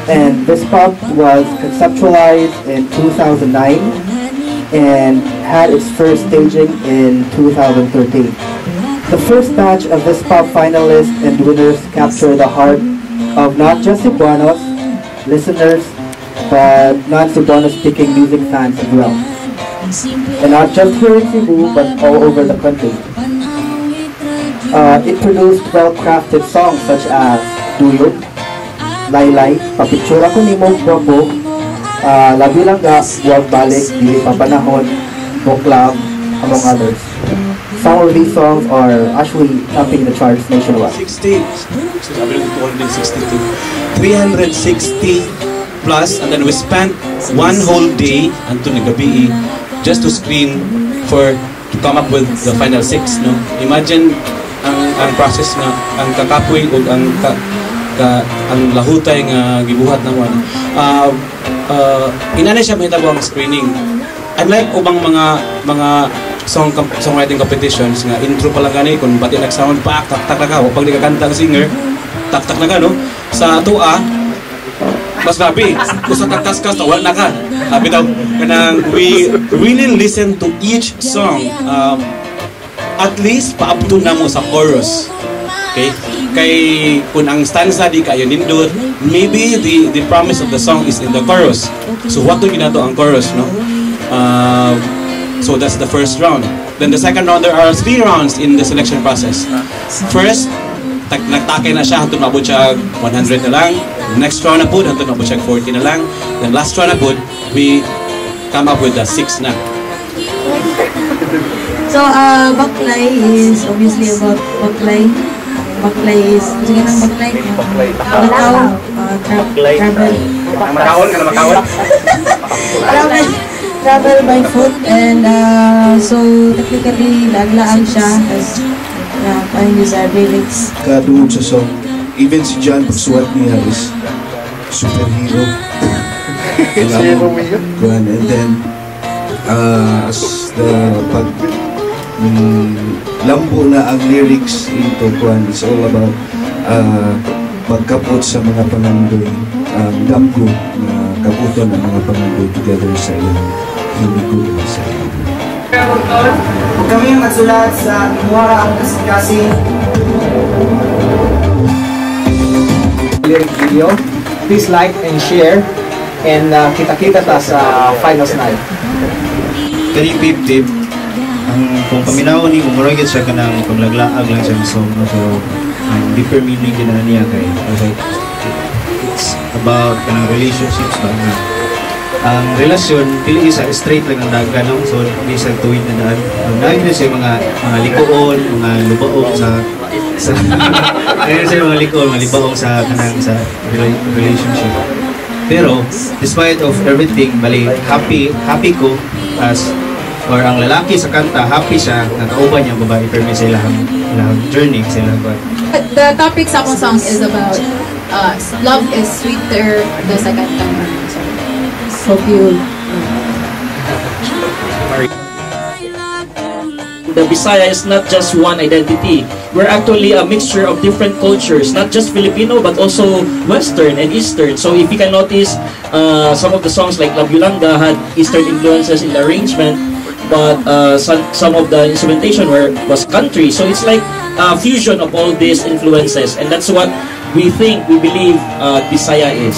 And this pub was conceptualized in 2009 and had its first staging in 2013. The first batch of this pub finalists and winners captured the heart of not just Cebuanos listeners, but non-Cebuano speaking music fans as well. And not just here in Cebu, but all over the country. It produced well-crafted songs such as Duyog, Laylay, Papitsura Ko Nimo, Bambo, Labi Lang Ga, Huwag Balik, Dili Pa Panahon, Boklab, among others. Some of these songs are actually topping the charts nationwide. 360 plus, and then we spent one whole day until gabi just to screen to come up with the final 6. No, imagine ang process na ang kakapoy o ang lahutay nga gibuhat na one. Inanay siya mahitabo ang screening. Unlike ubang mga songwriting competitions nga intro pa lang gani kung bati nag-sound pa tak na ka pag di ka kanta ang singer tak na ka no sa tua mas grabe usa ka kaskas wala na ka bitaw kanang we really listen to each song at least paabto na mo sa chorus. Okay? Kay kung ang stanza di kayo nindot, maybe the promise of the song is in the chorus. So what do ginato ang chorus, no? So that's the first round. Then the second round, there are 3 rounds in the selection process. First, nagtakay na siya hangtod maabot siya 100 na lang. Next round na po, hangtod maabot siya 40 na lang. Then last round na po, we come up with the 6 na. So, Baklay is obviously about Baklay. Baklay is, sige nang Baklay? Travel. Travel by foot, and so technically laglaan siya as paano yung sa lyrics. Kadungog sa song, even si John pagsuwat niya is superhero. And then as the lambo na ang lyrics into Kwan, it's all about pagkapot sa mga pangandoy, damgo na kaputon ang mga pangandoy together sa ilang hinigo sa ilang. Kung kami yung nagsulat sa Imuara ang kasing-kasing lyric video, please like and share, and kita-kita ta sa finals night. Kani Pip kung paminaw ni umuragit siya kanang paglaglaag lang siya ng song, no? So deeper meaning din na niya kay it's about kanang relationships ba nga ang relasyon dili isa straight lang ang daga, no? So hindi sa tuwid na daan nahin na siya mga likoon, mga lubaong sa nahin siya mga likoon, mga libaong sa kanang sa relationship. Pero despite of everything, bali happy ko as or ang lalaki sa kanta, happy siya, nakauban niya babae, pero may sa ilang journey, sa ilang buwan. The topic sa akong song is about love is sweeter the second time. So, hope you... The Bisaya is not just one identity. We're actually a mixture of different cultures, not just Filipino, but also Western and Eastern. So if you can notice, some of the songs like Labi Lang Ga had Eastern influences in the arrangement, but some of the instrumentation was country. So it's like a fusion of all these influences, and that's what we believe Bisaya is.